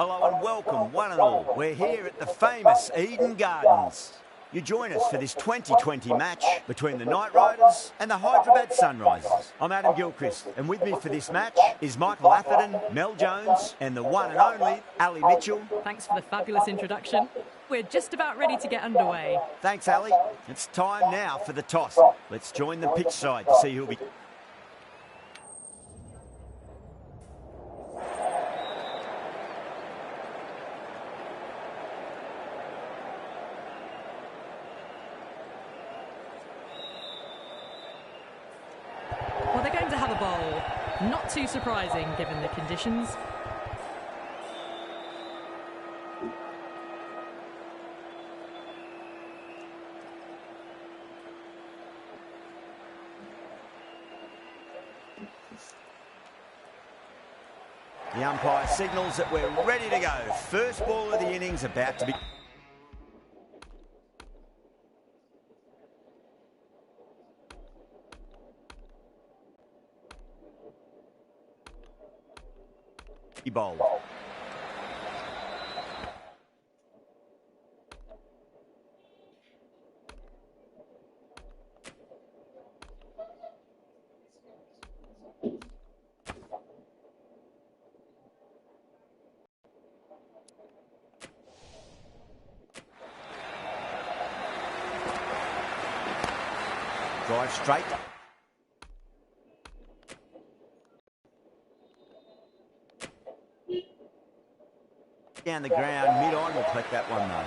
Hello and welcome, one and all. We're here at the famous Eden Gardens. You join us for this 2020 match between the Knight Riders and the Hyderabad Sunrisers. I'm Adam Gilchrist, and with me for this match is Michael Atherton, Mel Jones, and the one and only Ali Mitchell. Thanks for the fabulous introduction. We're just about ready to get underway. Thanks, Ali. It's time now for the toss. Let's join the pitch side to see who'll be... Well, they're going to have a bowl. Not too surprising, given the conditions. The umpire signals that we're ready to go. First ball of the innings about to be... bowled. Drive straight. Down the ground, mid-on will collect that one though.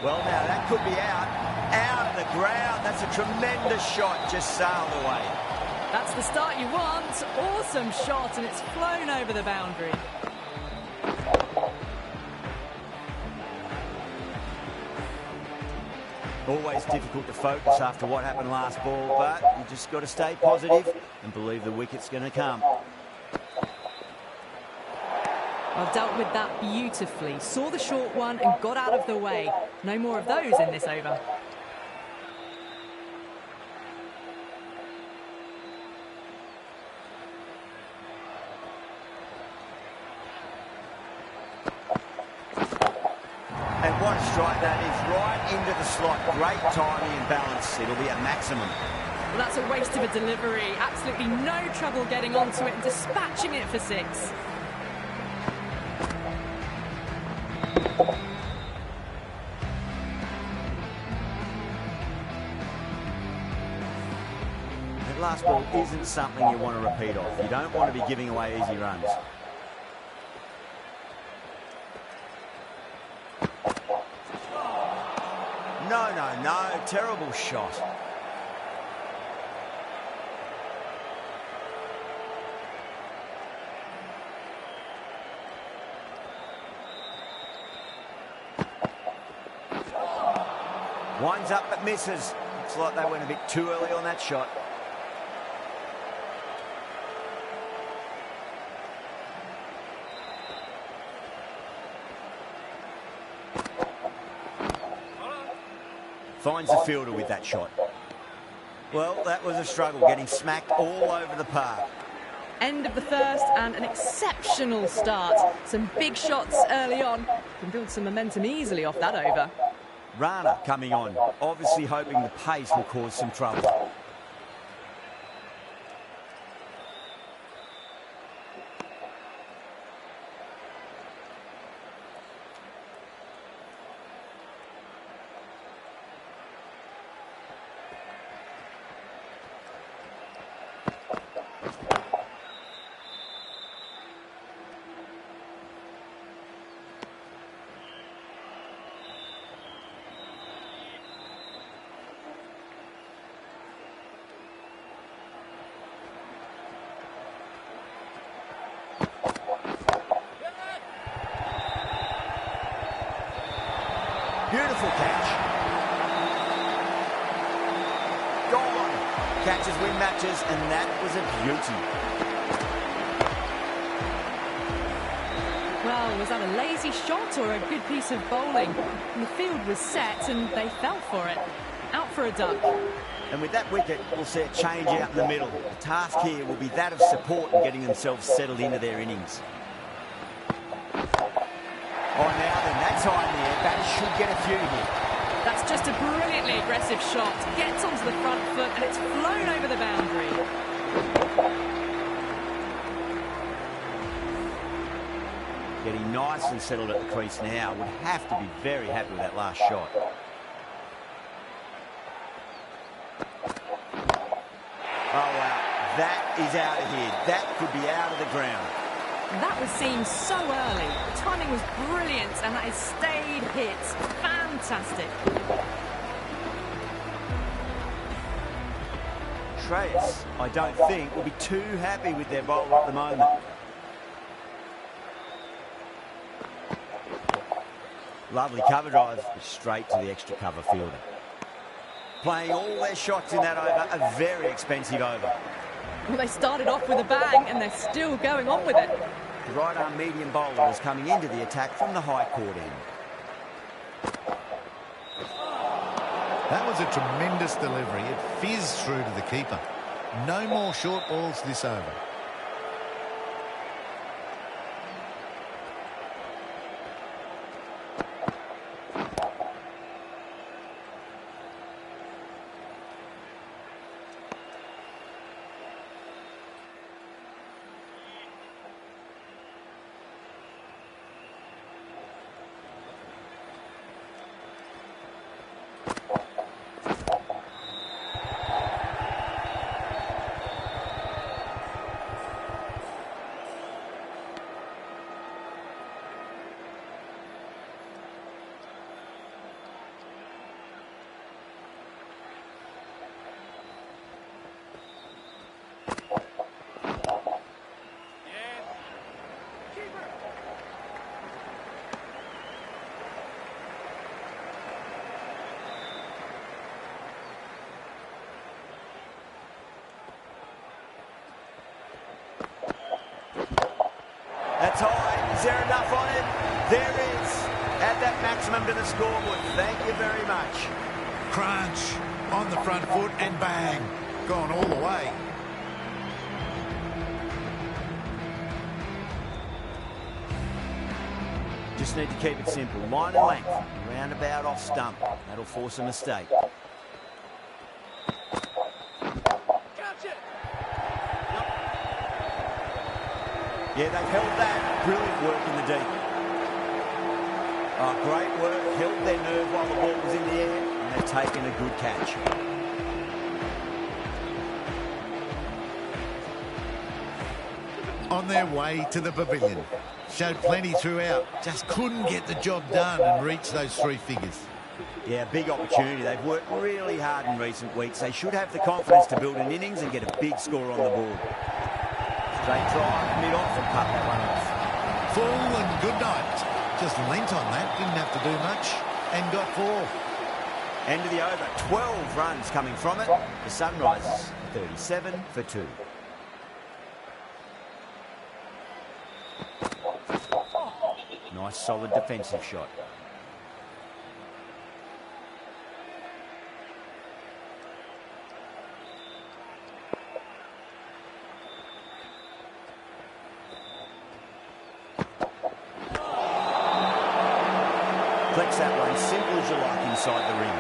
Well, now that could be out of the ground. That's a tremendous shot, just sailed away. That's the start you want. Awesome shot, and it's flown over the boundary. Always difficult to focus after what happened last ball, but you just got to stay positive and believe the wicket's going to come. Well, dealt with that beautifully. Saw the short one and got out of the way. No more of those in this over. And what a strike that is, right into the slot. Great timing and balance. It'll be a maximum. Well, that's a waste of a delivery. Absolutely no trouble getting onto it and dispatching it for six. That last ball isn't something you want to repeat off. You don't want to be giving away easy runs. No, terrible shot. Winds up but misses. Looks like they went a bit too early on that shot. Finds the fielder with that shot. Well, that was a struggle, getting smacked all over the park. End of the first and an exceptional start. Some big shots early on. Can build some momentum easily off that over. Rana coming on, obviously hoping the pace will cause some trouble. Beautiful catch. Gone. Catches win matches, and that was a beauty. well. Was that a lazy shot or a good piece of bowling? And the field was set and they fell for it. Out for a duck. And with that wicket, we'll see a change out in the middle. The task here will be that of support and getting themselves settled into their innings. Oh, now then, that's high in the air. Batters should get a few here. That's just a brilliantly aggressive shot. Gets onto the front foot and it's flown over the boundary. Getting nice and settled at the crease now. Would have to be very happy with that last shot. Oh, wow. That is out of here. That could be out of the ground. That was seen so early. The timing was brilliant and that has stayed hit. Fantastic. Treyas, I don't think, will be too happy with their bowler at the moment. Lovely cover drive, straight to the extra cover fielder. Playing all their shots in that over, a very expensive over. Well, they started off with a bang and they're still going on with it. The right arm medium bowler is coming into the attack from the high court end. That was a tremendous delivery. It fizzed through to the keeper. No more short balls this over. That's high. Is there enough on it? There is. Add that maximum to the scoreboard. Thank you very much. Crunch on the front foot and bang. Gone all the way. Just need to keep it simple. Line and length. Roundabout off stump. That'll force a mistake. Yeah, they've held that. Brilliant work in the deep. Oh, great work. Held their nerve while the ball was in the air, and they've taken a good catch. On their way to the pavilion. Showed plenty throughout. Just couldn't get the job done and reach those three figures. Yeah, big opportunity. They've worked really hard in recent weeks. They should have the confidence to build an innings and get a big score on the board. Straight drive, mid-off and cut that one off. Full and good night. Just lent on that, didn't have to do much, and got 4. End of the over, 12 runs coming from it. The Sunrisers, 37 for 2. Nice solid defensive shot. Flex that one, simple as you like inside the ring.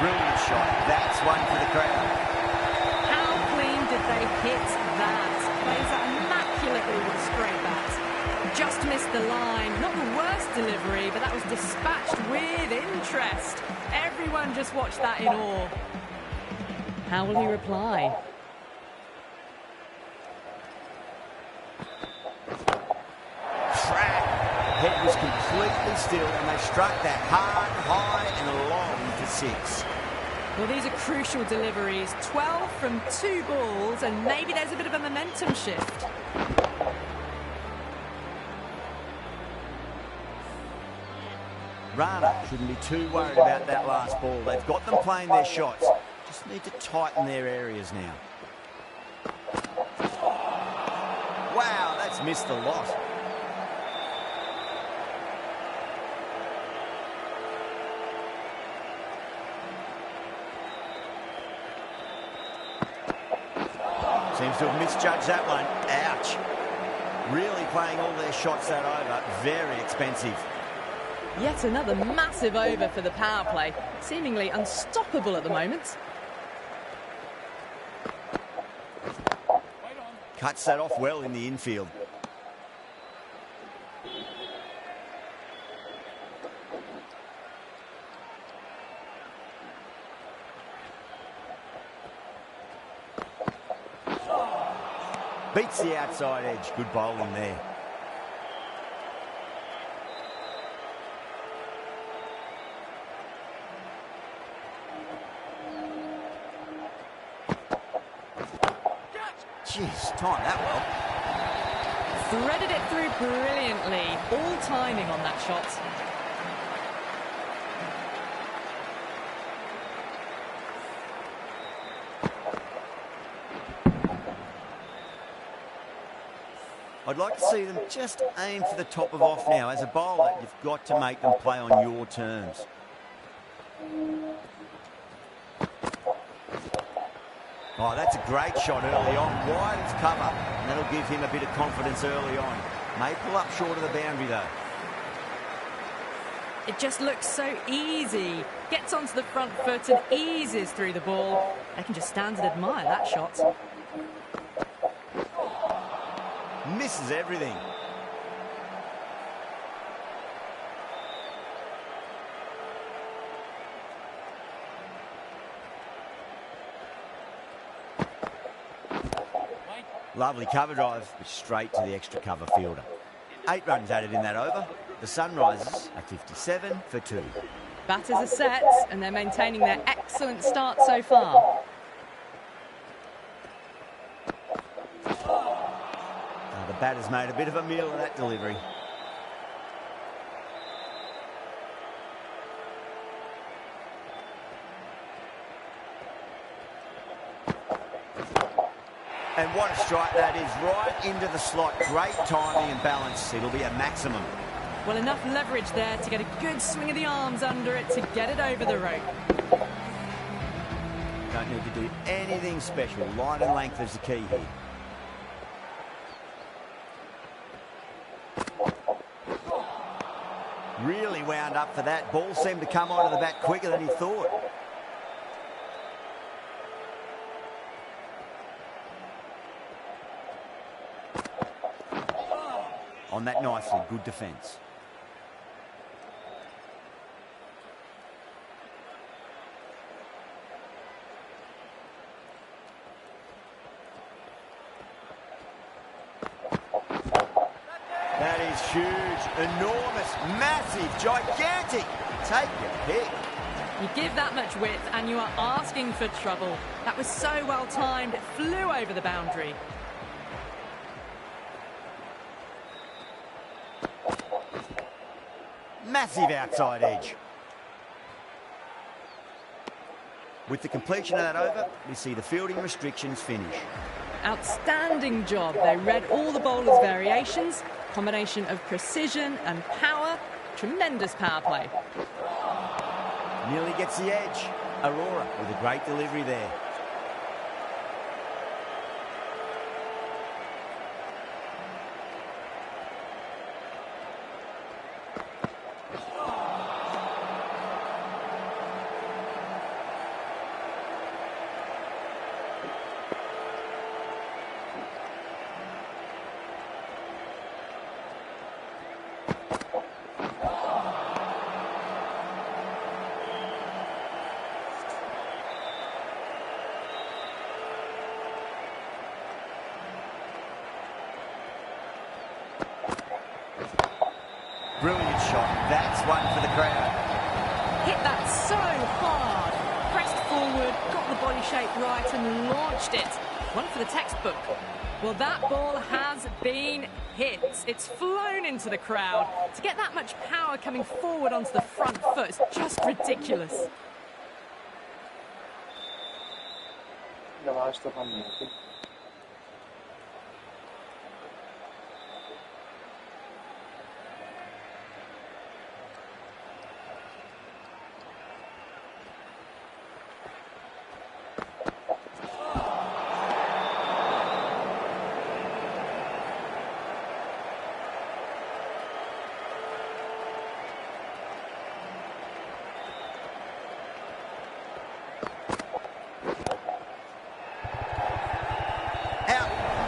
Brilliant shot. That's one for the crowd. How clean did they hit that? Plays that immaculately with a straight bat. Just missed the line. Not the worst delivery, but that was dispatched with interest. Everyone just watched that in awe. How will he reply? Track. Head was completely still and they struck that hard, high and long for 6. Well, these are crucial deliveries. 12 from 2 balls and maybe there's a bit of a momentum shift. Rana shouldn't be too worried about that last ball. They've got them playing their shots. Just need to tighten their areas now. Wow, that's missed a lot. Seems to have misjudged that one. Ouch. Really playing all their shots that over. Very expensive. Yet another massive over for the power play. Seemingly unstoppable at the moment. Cuts that off well in the infield. Beats the outside edge. Good bowling there. Jeez, timed that well. Threaded it through brilliantly. All timing on that shot. I'd like to see them just aim for the top of off now. As a bowler, you've got to make them play on your terms. Oh, that's a great shot early on. Wide as cover, and that'll give him a bit of confidence early on. May pull up short of the boundary, though. It just looks so easy. Gets onto the front foot and eases through the ball. They can just stand and admire that shot. Misses everything. Lovely cover drive, but straight to the extra cover fielder. 8 runs added in that over. The Sunrisers are 57 for 2. Batters are set, and they're maintaining their excellent start so far. The batter's made a bit of a meal of that delivery. And what a strike that is, right into the slot. Great timing and balance. It'll be a maximum. Well, enough leverage there to get a good swing of the arms under it to get it over the rope. Don't need to do anything special. Line and length is the key here. Really wound up for that. Ball seemed to come onto the bat quicker than he thought. On that nicely, good defence. That is huge, enormous, massive, gigantic. Take your pick. You give that much width and you are asking for trouble. That was so well timed, it flew over the boundary. Massive outside edge. With the completion of that over, we see the fielding restrictions finish. Outstanding job. They read all the bowler's variations. Combination of precision and power. Tremendous power play. Nearly gets the edge. Aurora with a great delivery there. Brilliant shot. That's one for the crowd. Hit that so hard. Pressed forward, got the body shape right and launched it. One for the textbook. Well, that ball has been hit. It's flown into the crowd. To get that much power coming forward onto the front foot is just ridiculous.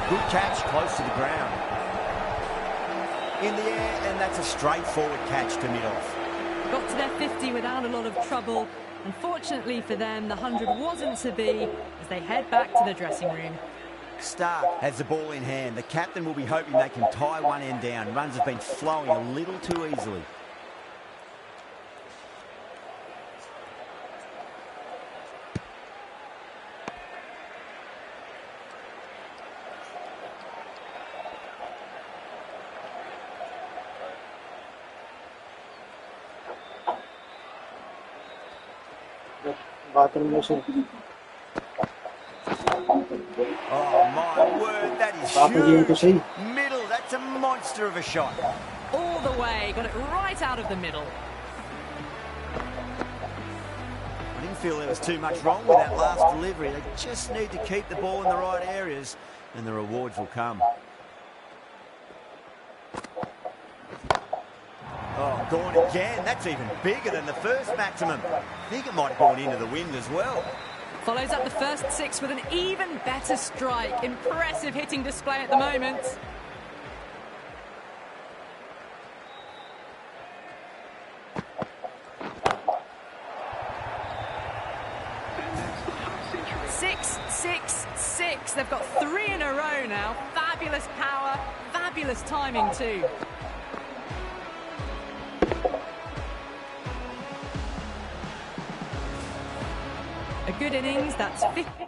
Good catch, close to the ground. In the air, and that's a straightforward catch to mid-off. Got to their 50 without a lot of trouble. Unfortunately for them, the 100 wasn't to be as they head back to the dressing room. Stark has the ball in hand. The captain will be hoping they can tie one end down. Runs have been flowing a little too easily. Oh, my word, that is huge. Middle, that's a monster of a shot. All the way, got it right out of the middle. I didn't feel there was too much wrong with that last delivery. They just need to keep the ball in the right areas, and the rewards will come. Oh, gone again. That's even bigger than the first maximum. I think it might have gone into the wind as well. Follows up the first 6 with an even better strike. Impressive hitting display at the moment. Six, 6, 6. They've got 3 in a row now. Fabulous power, fabulous timing too. A good innings, that's 50.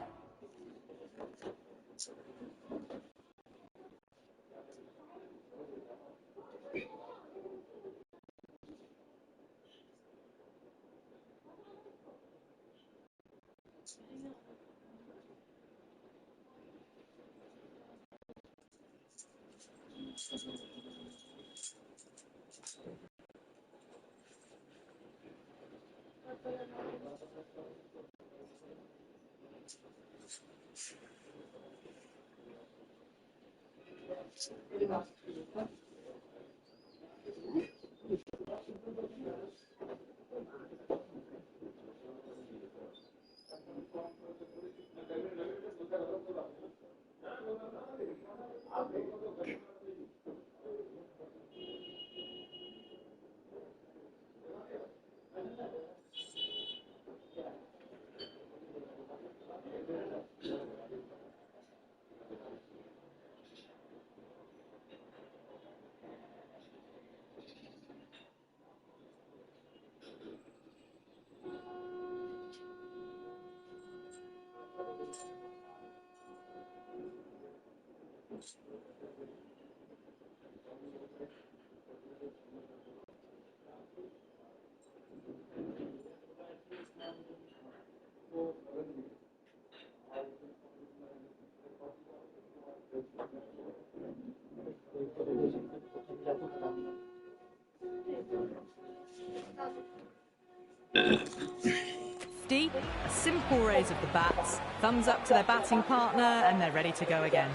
A simple raise of the bats, thumbs up to their batting partner, and they're ready to go again.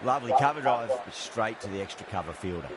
Lovely cover drive, straight to the extra cover fielder.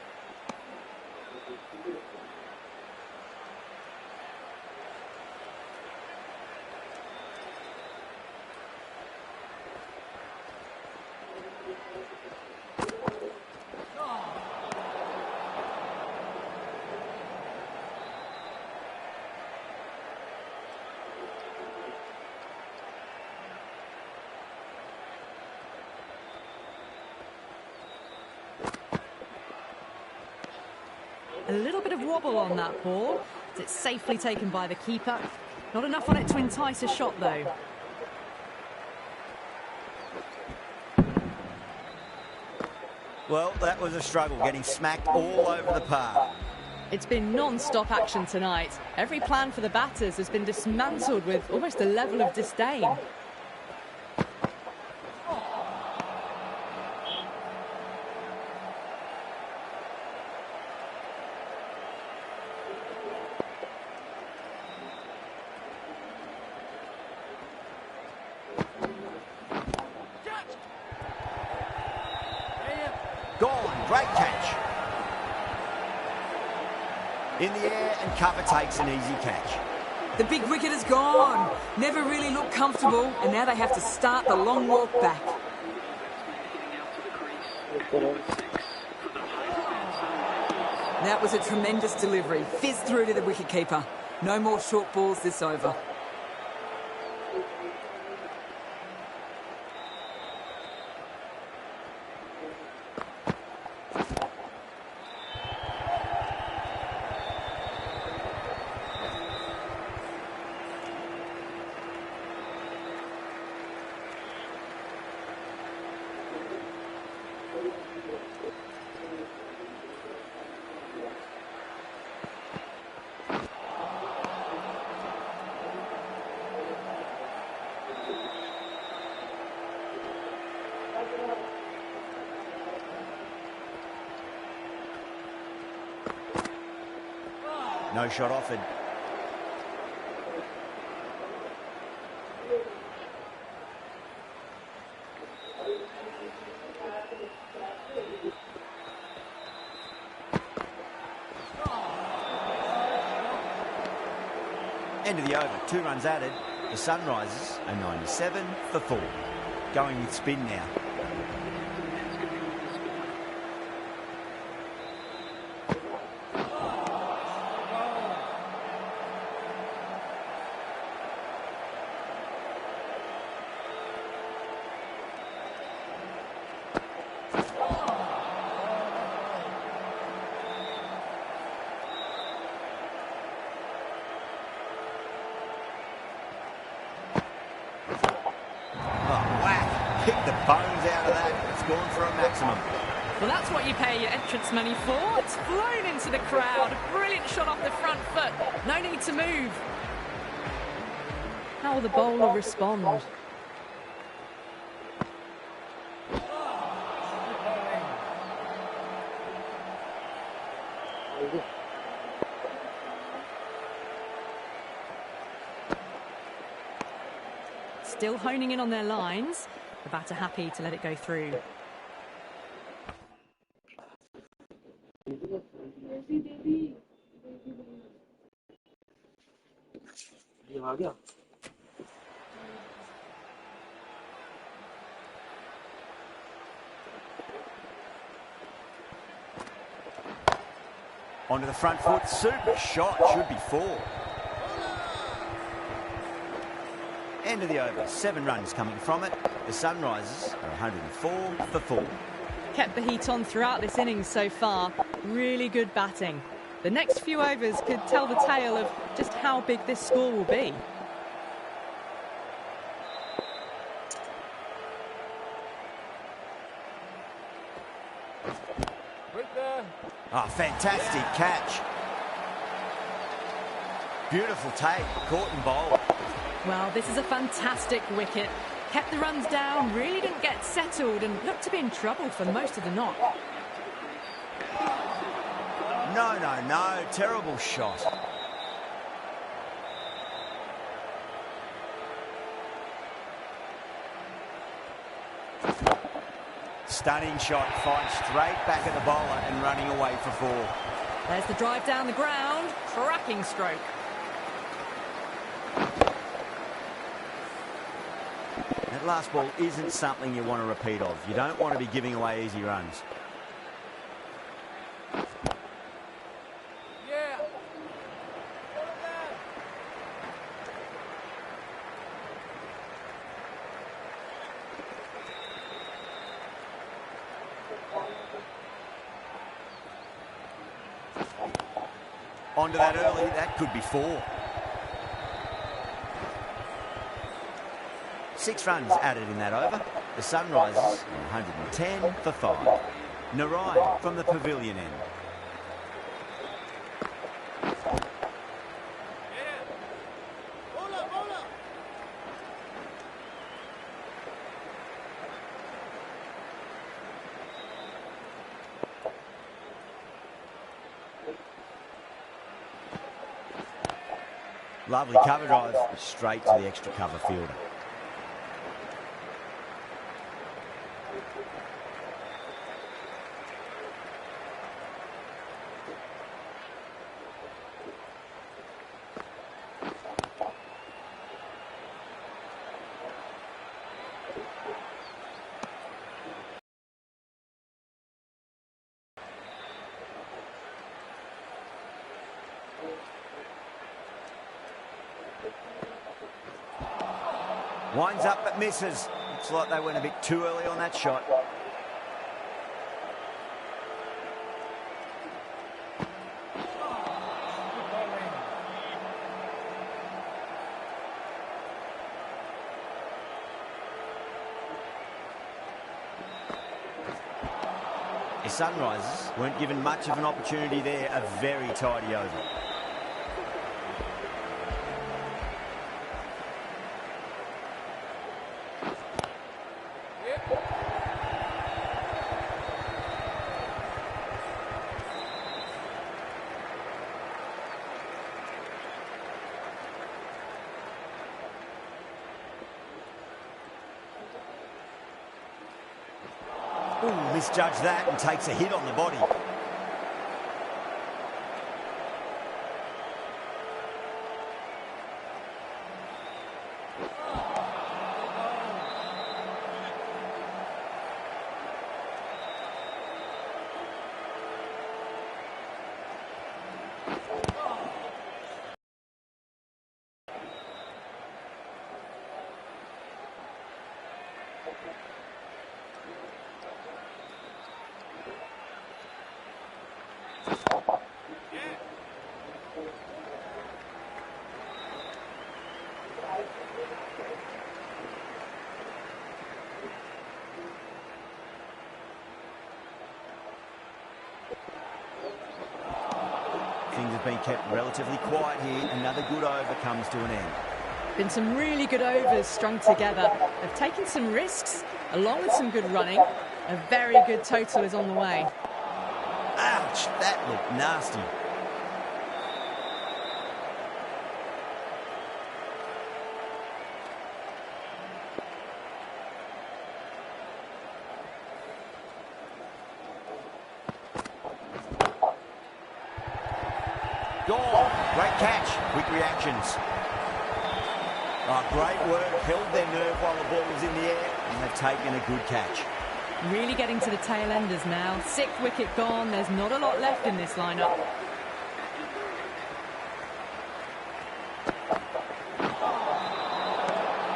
A little bit of wobble on that ball. It's safely taken by the keeper. Not enough on it to entice a shot, though. Well, that was a struggle, getting smacked all over the park. It's been non-stop action tonight. Every plan for the batters has been dismantled with almost a level of disdain. Gone, great catch. In the air, and cover takes an easy catch. The big wicket is gone. Never really looked comfortable, and now they have to start the long walk back. That was a tremendous delivery. Fizzed through to the wicketkeeper. No more short balls this over. No shot offered. End of the over, 2 runs added. The Sunrisers are 97 for 4. Going with spin now. Kick the bones out of that. It's gone for a maximum. Well, that's what you pay your entrance money for. It's flown into the crowd. A brilliant shot off the front foot. No need to move. How will the bowler respond? Still honing in on their lines. The batter happy to let it go through. Onto the front foot, super shot, should be 4. End of the over, 7 runs coming from it. The Sunrisers are 104 for 4. Kept the heat on throughout this innings so far. Really good batting. The next few overs could tell the tale of just how big this score will be. Oh, fantastic catch. Beautiful take, caught and bowled. Well, this is a fantastic wicket. Kept the runs down, really didn't get settled and looked to be in trouble for most of the knock. No, terrible shot. Stunning shot, finds straight back at the bowler and running away for 4. There's the drive down the ground, cracking stroke. That last ball isn't something you want to repeat of. You don't want to be giving away easy runs. Onto that early, that could be 4. 6 runs added in that over. The Sunrisers on 110 for 5. Narayan from the pavilion end. Lovely cover drive straight to the extra cover fielder. Winds up but misses. Looks like they went a bit too early on that shot. The Sunrisers weren't given much of an opportunity there. A very tidy over. Ooh, misjudged that and takes a hit on the body. Things have been kept relatively quiet here. Another good over comes to an end. Been some really good overs strung together. They've taken some risks, along with some good running. A very good total is on the way. Ouch, that looked nasty. Gone. Great catch. Quick reactions. Oh, great work. Held their nerve while the ball was in the air, and they've taken a good catch. Really getting to the tail enders now. 6th wicket gone. There's not a lot left in this lineup.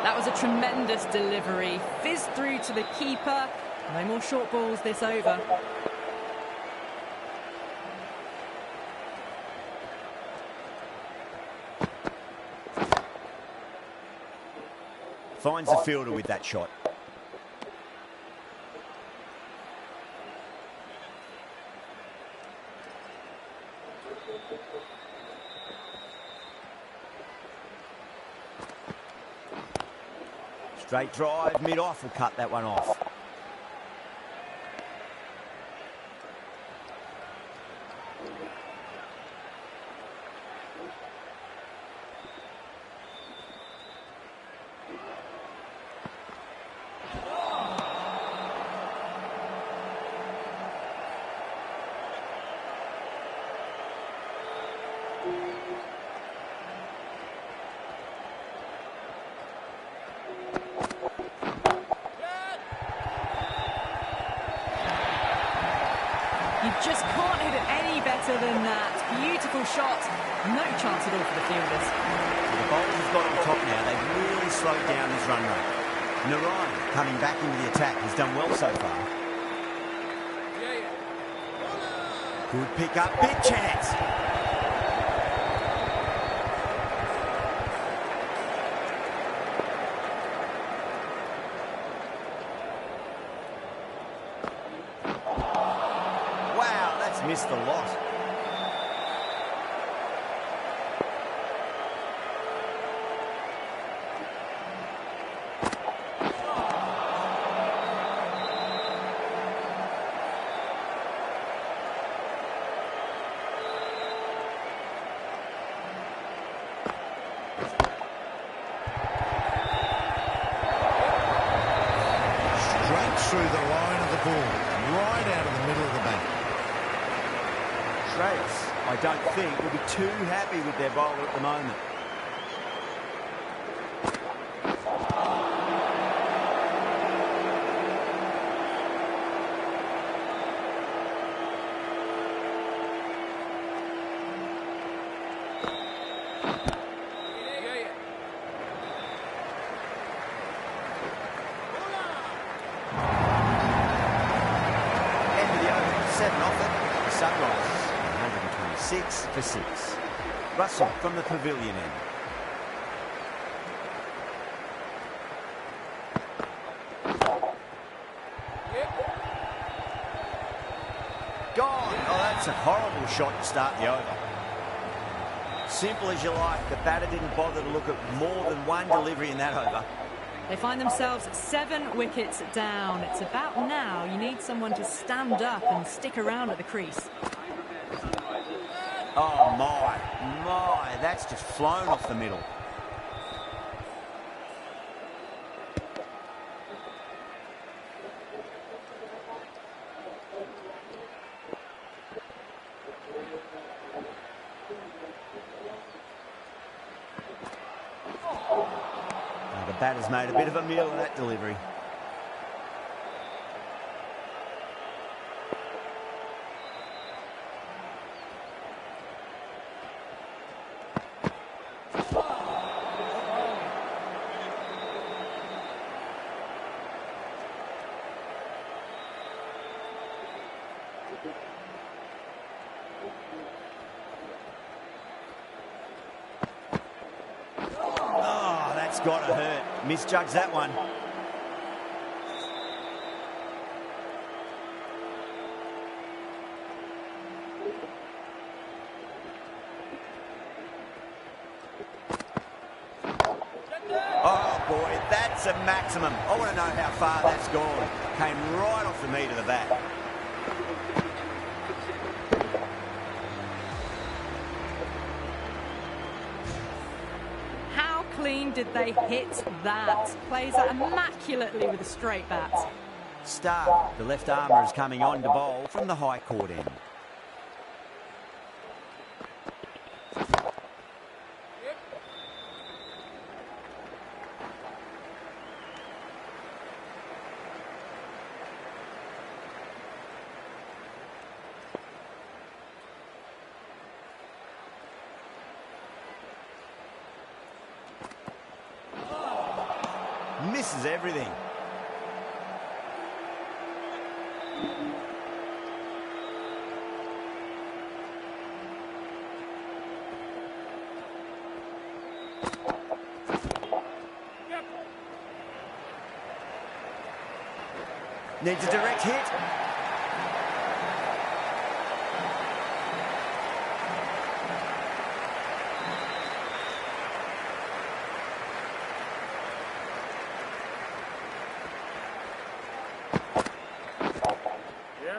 That was a tremendous delivery. Fizzed through to the keeper. No more short balls this over. Finds the fielder with that shot. Straight drive, mid-off will cut that one off. You just can't hit it any better than that. Beautiful shot. No chance at all for the fielders. The bowlers have got on top now. They've really slowed down this run rate. Narayan, coming back into the attack, has done well so far. Good pick up, big chance. That's missed a lot. Through the line of the ball, right out of the middle of the bank. Australians, I don't think, will be too happy with their bowler at the moment. Sunrise, 126 for 6. Russell from the pavilion end. Gone. Oh, that's a horrible shot to start the over. Simple as you like, the batter didn't bother to look at more than one delivery in that over. They find themselves 7 wickets down. It's about now you need someone to stand up and stick around at the crease. Oh, my, that's just flown off the middle. The batter's made a bit of a meal of that delivery. Oh, that's got to hurt. Misjudged that one. Oh, boy, that's a maximum. I want to know how far that's gone. Came right off the meat of the bat. How clean did they hit that? Plays that immaculately with a straight bat. Stark, the left armour, is coming on to bowl from the high court end. Misses everything. Needs a direct hit.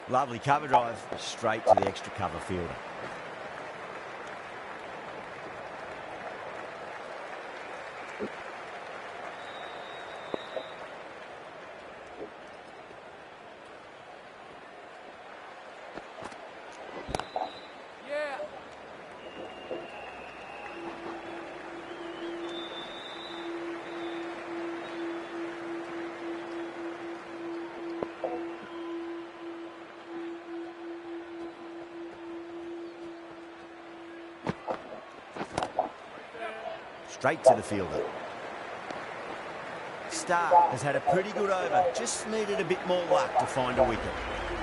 Lovely cover drive, straight to the extra cover fielder. Straight to the fielder. Stark has had a pretty good over, just needed a bit more luck to find a wicket.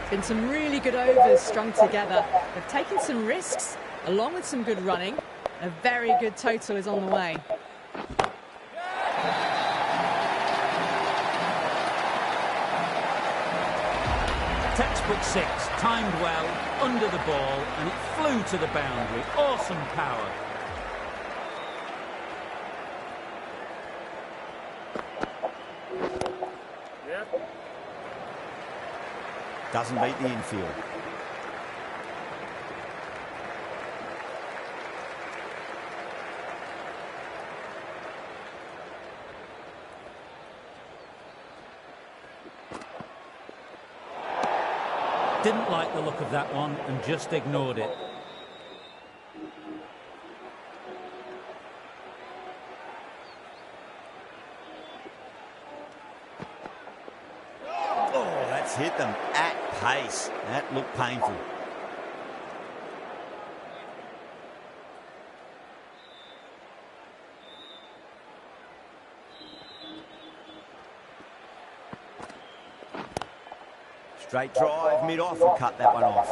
Been some really good overs strung together. They've taken some risks, along with some good running. A very good total is on the way. Taps 6'6", timed well, under the ball, and it flew to the boundary. Awesome power. Doesn't beat the infield. Didn't like the look of that one and just ignored it. Oh, that's hit them at pace. That looked painful. Straight drive, mid-off will cut that one off.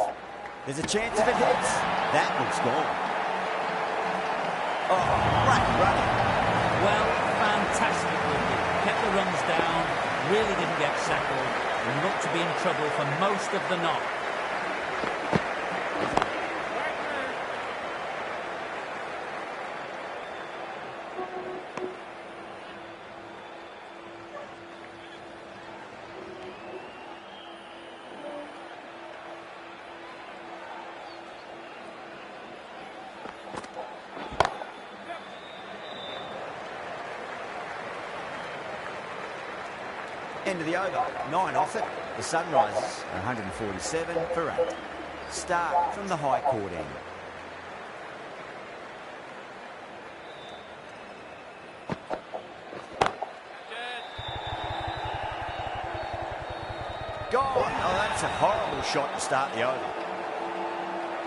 There's a chance if it hits. That looks gone. Oh, great running. Well, fantastic looking. Kept the runs down, really didn't get settled, and looked to be in trouble for most of the knock. End of the over. 9 off it. The Sunrisers, 147 for 8. Start from the high court end. Gone. Oh, that's a horrible shot to start the over.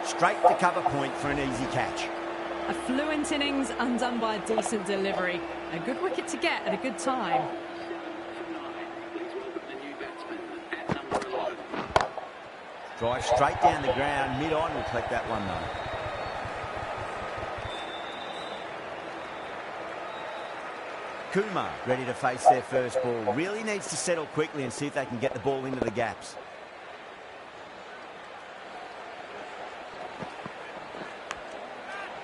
Straight to cover point for an easy catch. A fluent innings undone by a decent delivery. A good wicket to get at a good time. Drive straight down the ground, mid-on will collect that one though. Kumar ready to face their first ball. Really needs to settle quickly and see if they can get the ball into the gaps.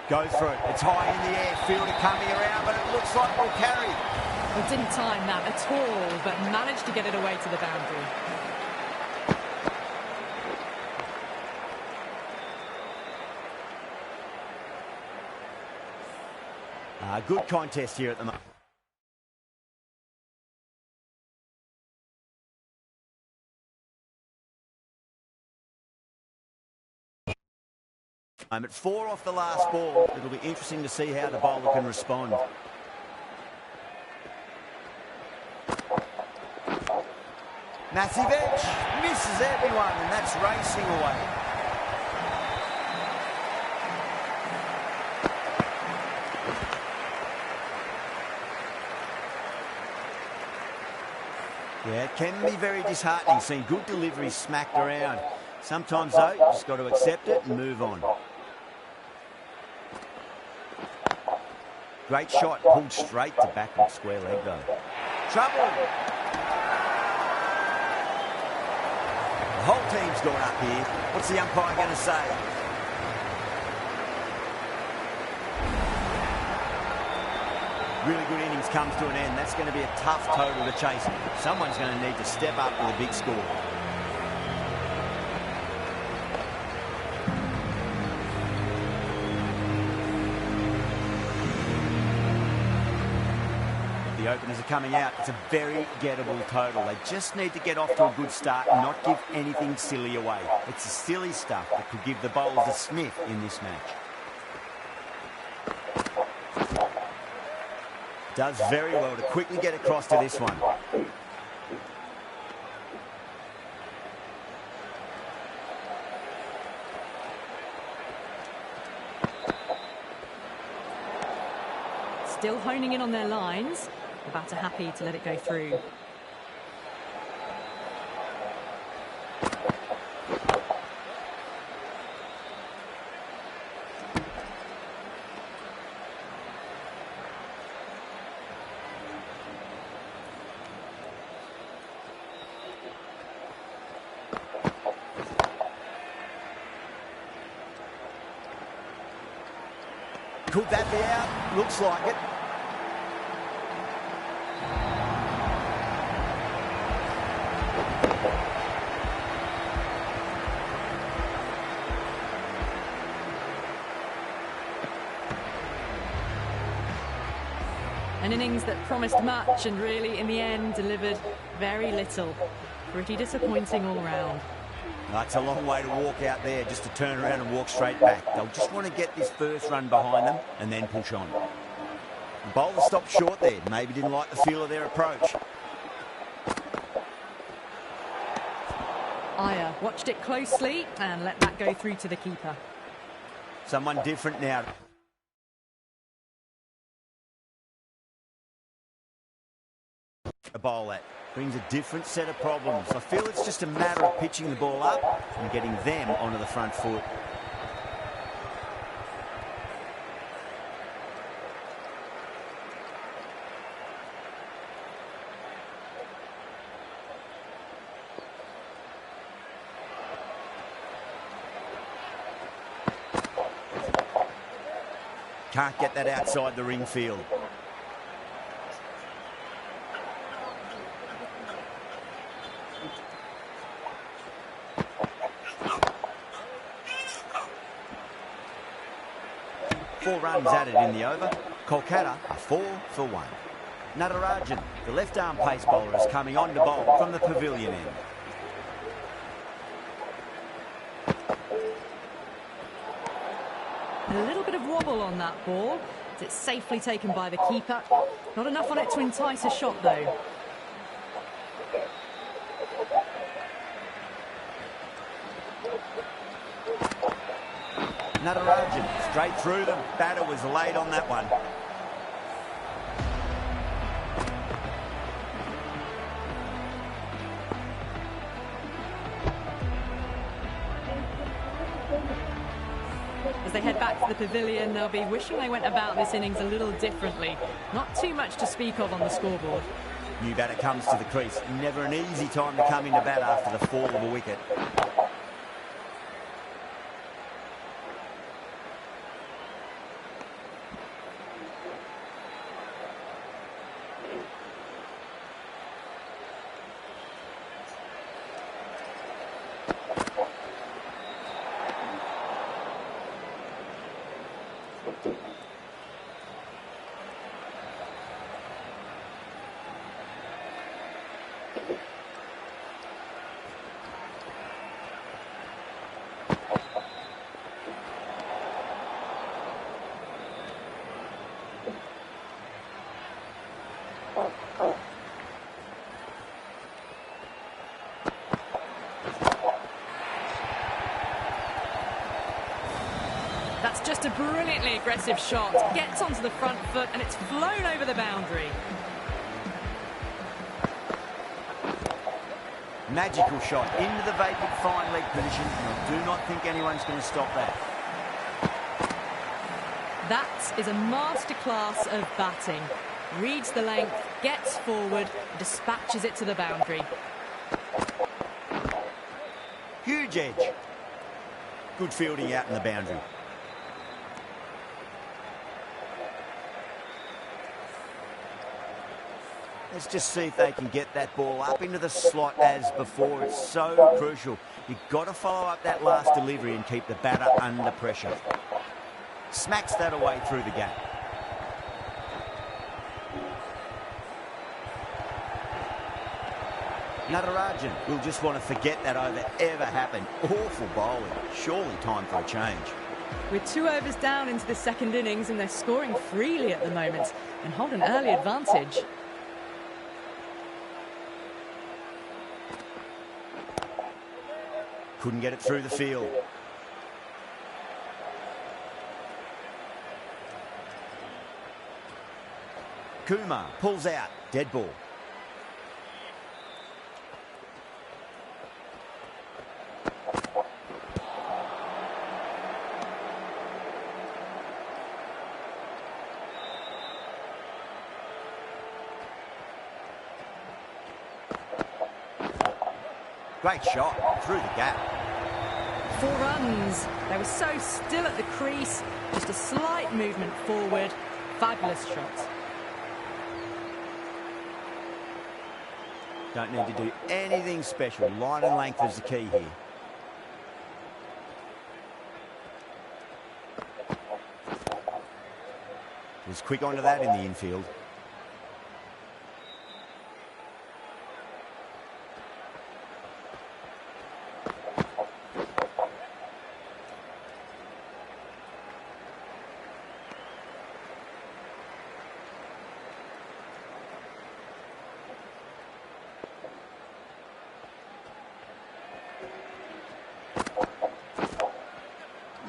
Go for it. It's high in the air. Fielder coming around, but it looks like we'll carry. Well, didn't time that at all, but managed to get it away to the boundary. Good contest here at the moment. At 4 off the last ball, it'll be interesting to see how the bowler can respond. Massive edge, misses everyone, and that's racing away. Yeah, it can be very disheartening seeing good deliveries smacked around. Sometimes, though, you just got to accept it and move on. Great shot, pulled straight to backward square leg, though. Trouble! The whole team's gone up here. What's the umpire going to say? Really good innings comes to an end. That's going to be a tough total to chase. Someone's going to need to step up with a big score. The openers are coming out. It's a very gettable total. They just need to get off to a good start and not give anything silly away. It's the silly stuff that could give the bowlers a sniff in this match. Does very well to quickly get across to this one. Still honing in on their lines. The batter happy to let it go through. Could that be out? Looks like it. An innings that promised much and really, in the end, delivered very little. Pretty disappointing all round. That's a long way to walk out there just to turn around and walk straight back. They'll just want to get this first run behind them and then push on. The bowler stopped short there. Maybe didn't like the feel of their approach. Iyer watched it closely and let that go through to the keeper. Someone different now. A bowl that brings a different set of problems. I feel it's just a matter of pitching the ball up and getting them onto the front foot. Can't get that outside the ring field. Four runs added in the over. Kolkata are 4 for 1. Natarajan, the left-arm pace bowler, is coming on to bowl from the pavilion end. A little bit of wobble on that ball. It's safely taken by the keeper. Not enough on it to entice a shot, though. Natarajan straight through them. Batter was late on that one. As they head back to the pavilion, they'll be wishing they went about this innings a little differently. Not too much to speak of on the scoreboard. New batter comes to the crease. Never an easy time to come into bat after the fall of a wicket. That's just a brilliantly aggressive shot. Gets onto the front foot and it's flown over the boundary. Magical shot into the vacant fine leg position, and I do not think anyone's going to stop that. That is a masterclass of batting. Reads the length, gets forward, dispatches it to the boundary. Huge edge. Good fielding out in the boundary. Let's just see if they can get that ball up into the slot as before. It's so crucial. You've got to follow up that last delivery and keep the batter under pressure. Smacks that away through the gap. Natarajan will just want to forget that over ever happened. Awful bowling. Surely time for a change. We're 2 overs down into the second innings and they're scoring freely at the moment and hold an early advantage. Couldn't get it through the field. Kumar pulls out. Dead ball. Great shot through the gap. 4 runs. They were so still at the crease, just a slight movement forward. Fabulous shot. Don't need to do anything special. Line and length is the key here. Was quick onto that in the infield.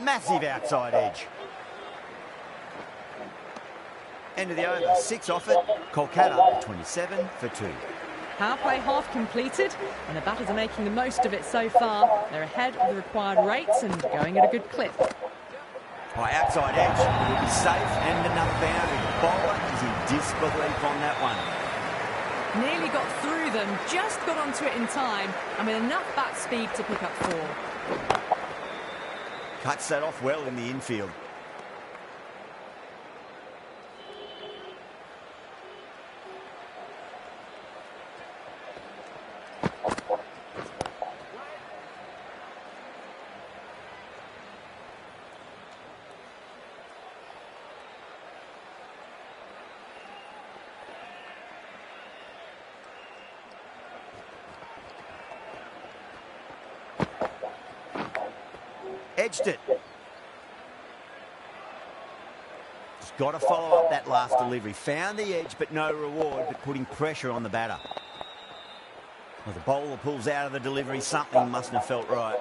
Massive outside edge. End of the over, 6 off it. Kolkata, 27 for 2. Power play half completed, and the batters are making the most of it so far. They're ahead of the required rates and going at a good clip. Outside edge, will be safe, and another boundary. The bowler is in disbelief on that one. Nearly got through them, just got onto it in time, and with enough bat speed to pick up 4. Cuts that off well in the infield. Edged it. Just got to follow up that last delivery. Found the edge, but no reward, but putting pressure on the batter. Well, the bowler pulls out of the delivery. Something mustn't have felt right.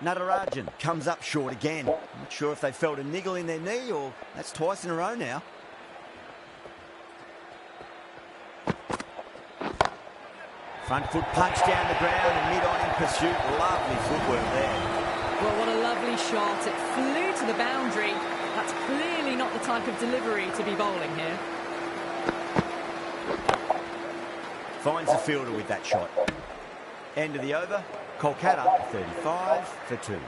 Natarajan comes up short again. Not sure if they felt a niggle in their knee or that's twice in a row now. Front foot punch down the ground and mid-on in pursuit. Lovely footwork there. Well, what a lovely shot. It flew to the boundary. That's clearly not the type of delivery to be bowling here. Finds the fielder with that shot. End of the over. Kolkata, 35 for 2.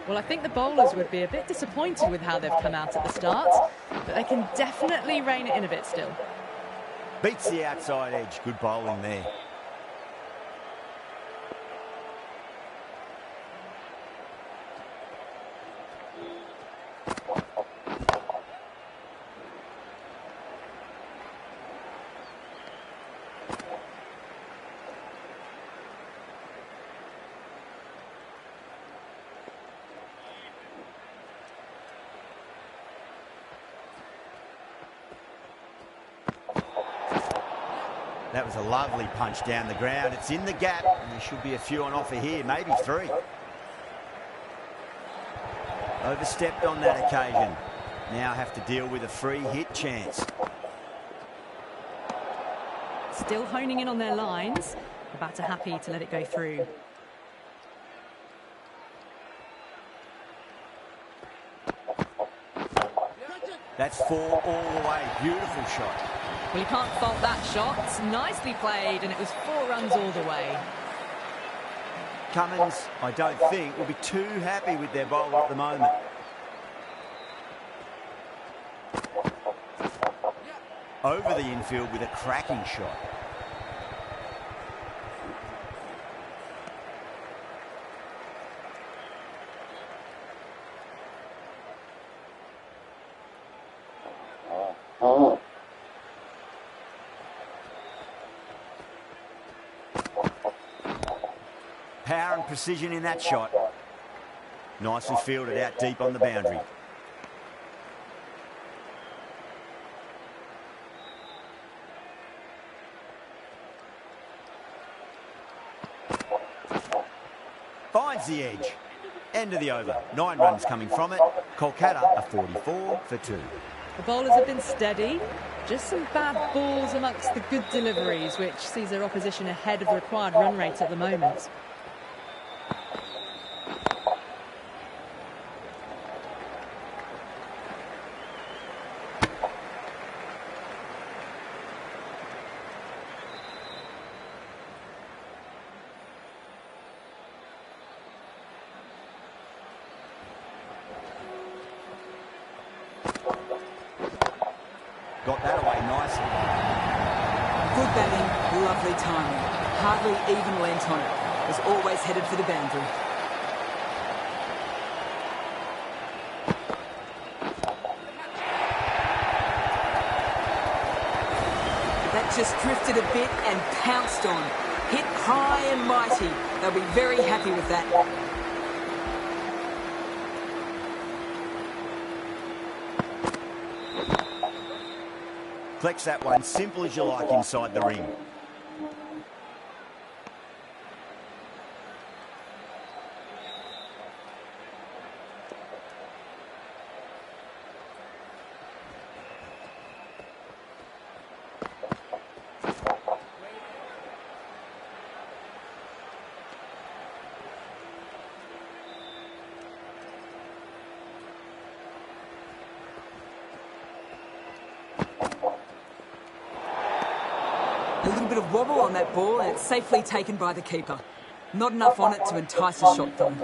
Well, I think the bowlers would be a bit disappointed with how they've come out at the start, but they can definitely rein it in a bit still. Beats the outside edge. Good bowling there. That was a lovely punch down the ground. It's in the gap, and there should be a few on offer here, maybe 3. Overstepped on that occasion. Now have to deal with a free hit chance. Still honing in on their lines. The batter happy to let it go through. That's 4 all the way. Beautiful shot. Well, you can't fault that shot. Nicely played, and it was 4 runs all the way. Cummins, I don't think, will be too happy with their bowler at the moment. Over the infield with a cracking shot. Power and precision in that shot. Nicely fielded out deep on the boundary. Finds the edge. End of the over. 9 runs coming from it. Kolkata are 44 for 2. The bowlers have been steady. Just some bad balls amongst the good deliveries, which sees their opposition ahead of the required run rate at the moment. got that away nicely. Good batting, lovely timing. Hardly even lent on it. Was always headed for the boundary. That just drifted a bit and pounced on. Hit high and mighty. They'll be very happy with that. Collects that one, simple as you like inside the ring. A little bit of wobble on that ball and it's safely taken by the keeper. Not enough on it to entice a shot though.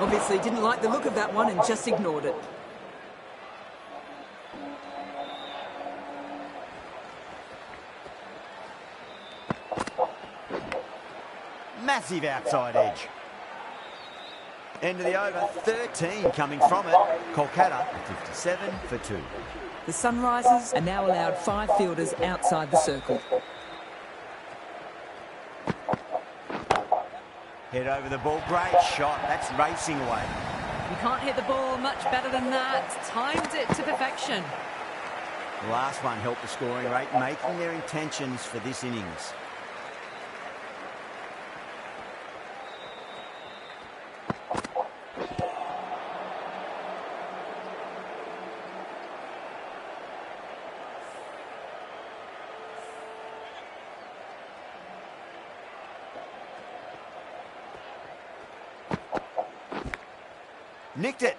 Obviously didn't like the look of that one and just ignored it. Massive outside edge. End of the over, 13 coming from it. Kolkata, 57 for 2. The Sunrisers are now allowed 5 fielders outside the circle. Head over the ball, great shot. That's racing away. You can't hit the ball much better than that. Timed it to perfection. The last one helped the scoring rate, making their intentions for this innings. Nicked it.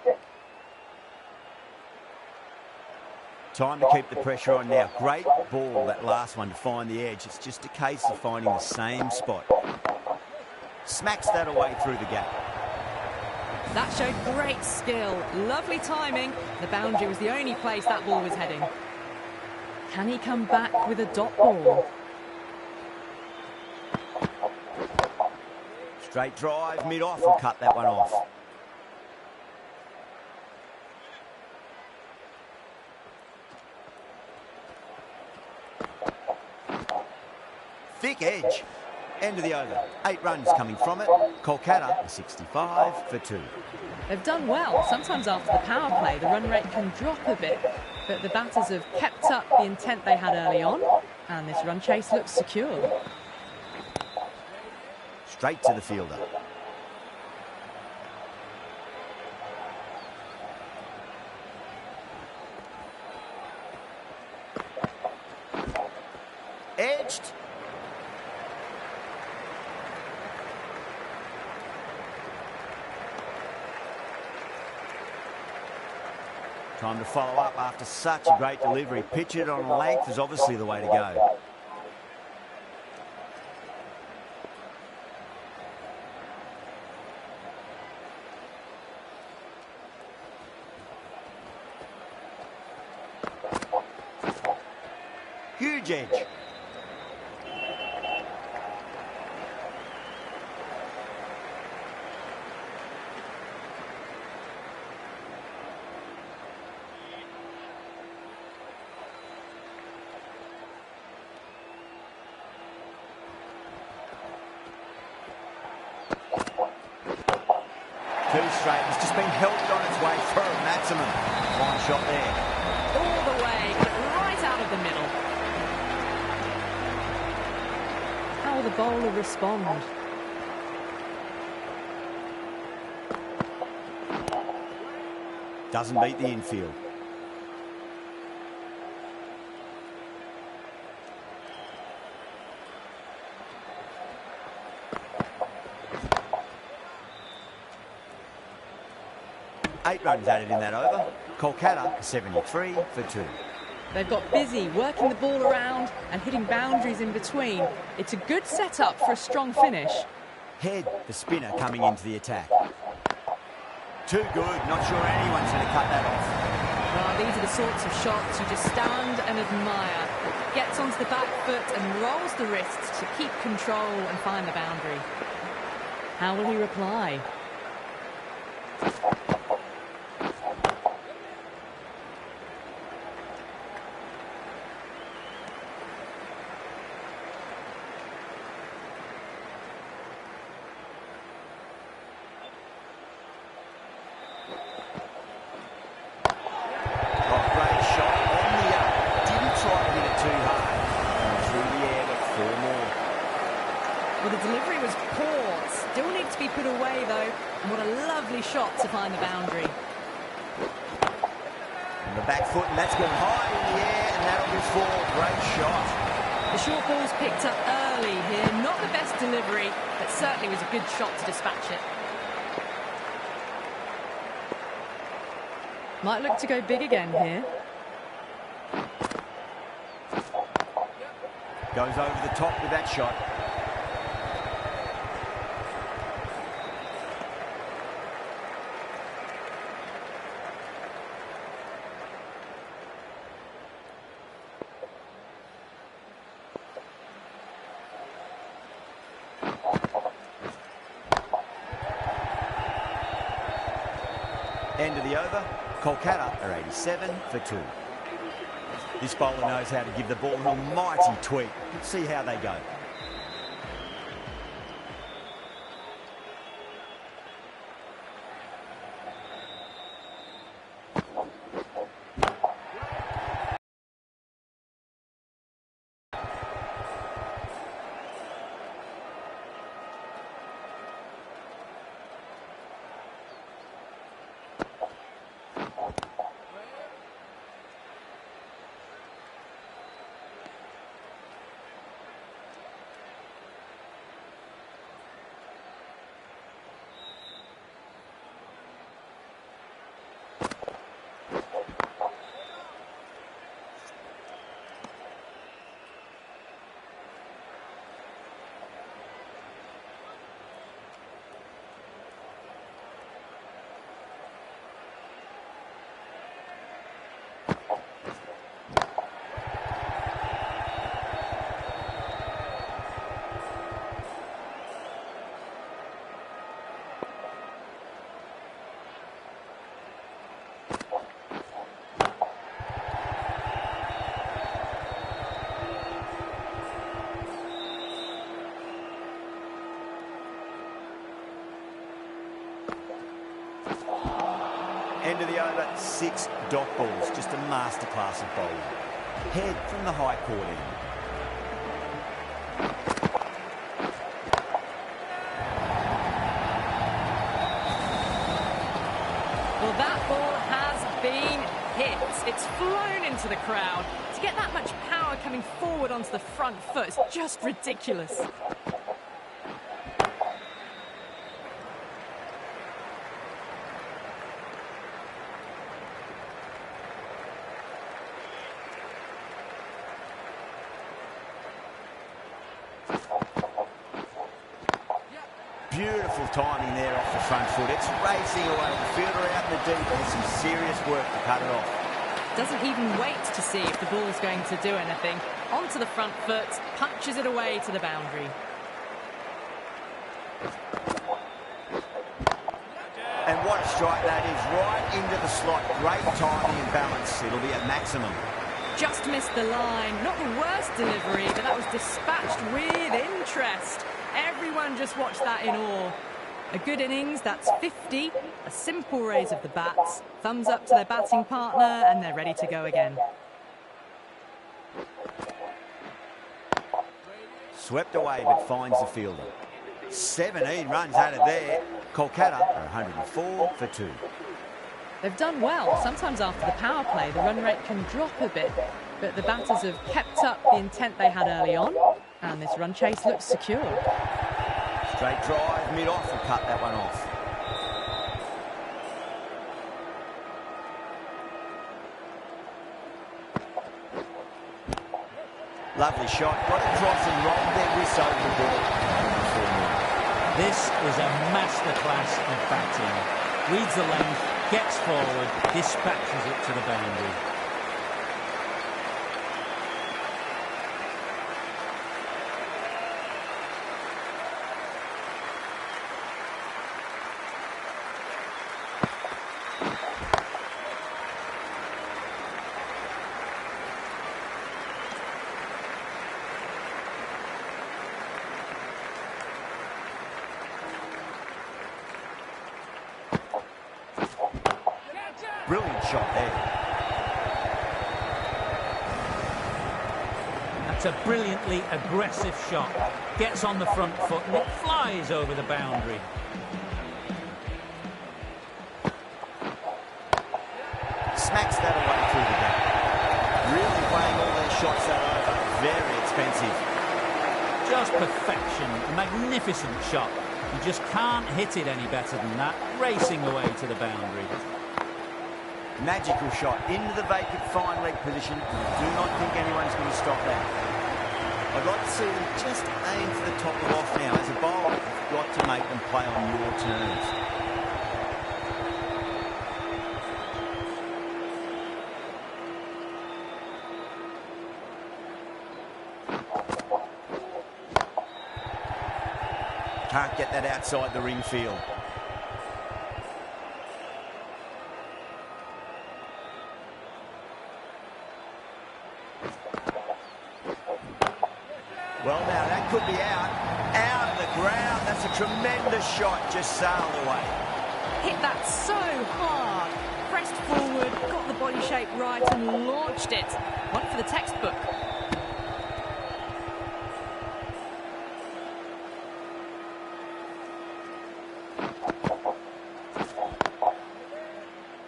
Time to keep the pressure on now. Great ball, that last one, to find the edge. It's just a case of finding the same spot. Smacks that away through the gap. That showed great skill. Lovely timing. The boundary was the only place that ball was heading. Can he come back with a dot ball? Straight drive, mid-off, will cut that one off. Thick edge. End of the over. 8 runs coming from it. Kolkata, 65 for 2. They've done well. Sometimes after the power play, the run rate can drop a bit, but the batters have kept up the intent they had early on, and this run chase looks secure. Straight to the fielder. Edged. Time to follow up after such a great delivery. Pitch it on length is obviously the way to go. Huge edge. Too straight. It's just been helped on its way through. Maximum. Fine shot there. All the way, but right out of the middle. How will the bowler respond? Doesn't beat the infield. Eight runs added in that over. Kolkata, 73 for 2. They've got busy working the ball around and hitting boundaries in between. It's a good setup for a strong finish. Head, the spinner, coming into the attack. Too good. Not sure anyone's going to cut that off. Well, these are the sorts of shots you just stand and admire. Gets onto the back foot and rolls the wrists to keep control and find the boundary. How will he reply? Well, the delivery was poor. Still needs to be put away, though. And what a lovely shot to find the boundary. On the back foot, and that's gone high in the air, and that'll be four. Great shot. The short ball's picked up early here. Not the best delivery, but certainly was a good shot to dispatch it. Might look to go big again here. Goes over the top with that shot. End of the over. Kolkata are 87 for 2. This bowler knows how to give the ball an almighty tweak. Let's see how they go. End of the over, 6 dot balls. Just a masterclass of bowling. Head from the high court end. Well, that ball has been hit. It's flown into the crowd. To get that much power coming forward onto the front foot is just ridiculous. Beautiful timing there off the front foot. It's racing away. The fielder out in the deep. There's some serious work to cut it off. Doesn't even wait to see if the ball's going to do anything. Onto the front foot, punches it away to the boundary. And what a strike that is. Right into the slot. Great timing and balance. It'll be at maximum. Just missed the line. Not the worst delivery, but that was dispatched with interest. Everyone just watched that in awe. A good innings, that's 50. A simple raise of the bats. Thumbs up to their batting partner, and they're ready to go again. Swept away, but finds the fielder. 17 runs out of there. Kolkata are 104 for 2. They've done well. Sometimes after the power play, the run rate can drop a bit, but the batters have kept up the intent they had early on, and this run chase looks secure. Straight drive, mid-off, and cut that one off. Lovely shot. Got it across and rolled their wrist over the ball. This is a masterclass of batting. reads the length, gets forward, dispatches it to the boundary. Brilliant shot there. That's a brilliantly aggressive shot. Gets on the front foot and it flies over the boundary. Smacks that away through the gap. Really playing all their shots that over. Very expensive. Just perfection. A magnificent shot. You just can't hit it any better than that. Racing away to the boundary. Magical shot into the vacant fine leg position. Do not think anyone's going to stop that. I'd like to see them just aim for the top of off now. As a bowler, you've got to make them play on your terms. Can't get that outside the ring field. Well, now that could be out of the ground. That's a tremendous shot, just sailed away. Hit that so hard. Pressed forward, got the body shape right and launched it. One for the textbook.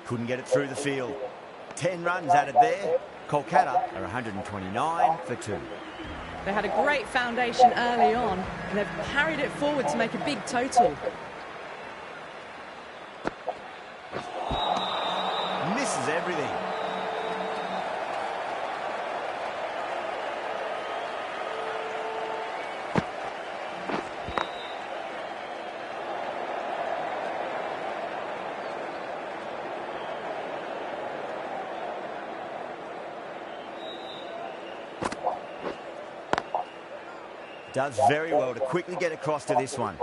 Couldn't get it through the field. 10 runs added there. Kolkata are 129 for 2. They had a great foundation early on, and they've carried it forward to make a big total. Misses everything. Does very well to quickly get across to this one.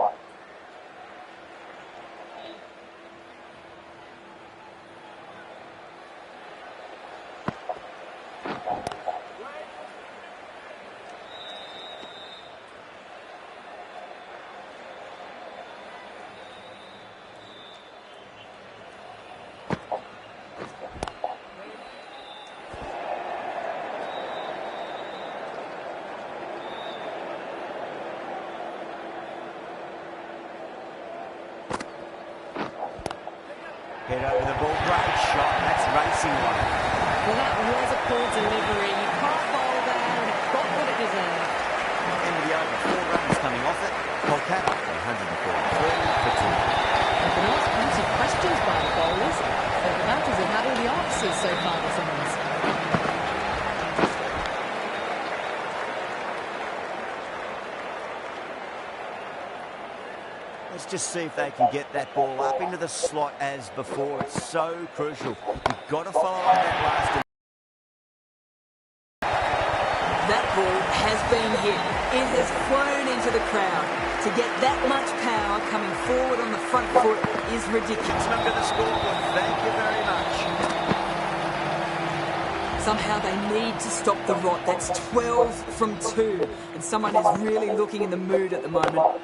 Head over the ball, great shot, that's racing one. Well, that was a poor delivery. You can't bowl there, and it got what it deserved. End of the over, 4 runs coming off it. Kolkata, 143 for 2. They've been asked plenty of questions by the bowlers, but the batters have had all the answers so far this innings. Let's just see if they can get that ball up into the slot as before. It's so crucial. You've got to follow up that last. That ball has been hit. It has flown into the crowd. To get that much power coming forward on the front foot is ridiculous. Under the scoreboard, thank you very much. Somehow they need to stop the rot. That's 12 from 2. And someone is really looking in the mood at the moment.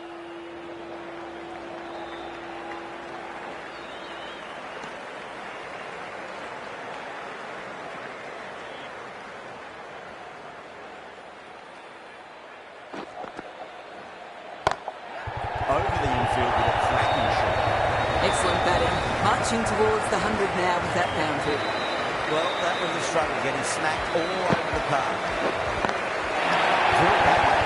Over the infield with a cracking shot. Excellent batting. Marching towards the 100 now with that boundary. Well, that was a struggle, getting smacked all over the park. Threw it back.